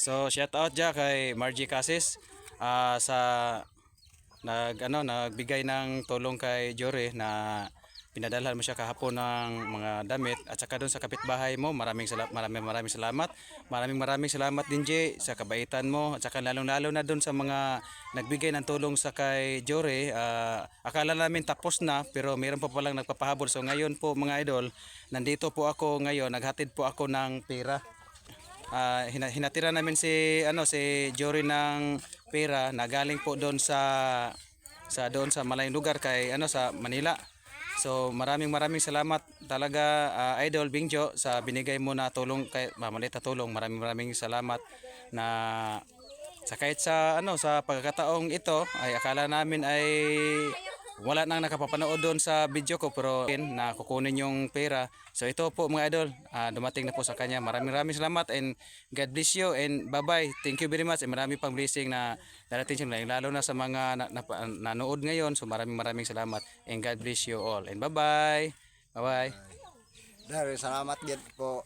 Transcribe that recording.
So shout out dyan kay Margie Casis sa nagbigay ng tulong kay Jory na pinadalhan mo siya kahapon ng mga damit at saka doon sa kapitbahay mo. Maraming salamat. Maraming salamat din Jay sa kabaitan mo at saka lalong-lalo na doon sa mga nagbigay ng tulong sa kay Jory. Akala namin tapos na pero mayroon pa palang nagpapahabol. So ngayon po mga idol, nandito po ako ngayon, naghatid po ako ng pera. Hinatira namin si Jory ng pera na galing po doon doon sa malayong lugar kay sa Manila. So maraming salamat talaga Idol Bingjo sa binigay mo na tulong kay mamalit na tulong. Maraming salamat na sa kahit sa pagkakataong ito ay akala namin ay wala nang nakapapanood doon sa video ko pero na kukunin yung pera. So ito po mga idol, dumating na po sa kanya. Maraming salamat and God bless you and bye-bye. Thank you very much and marami pang blessing na darating siya lalo na sa mga nanood ngayon. So maraming salamat and God bless you all and bye-bye. Bye-bye. Dari salamat gid po.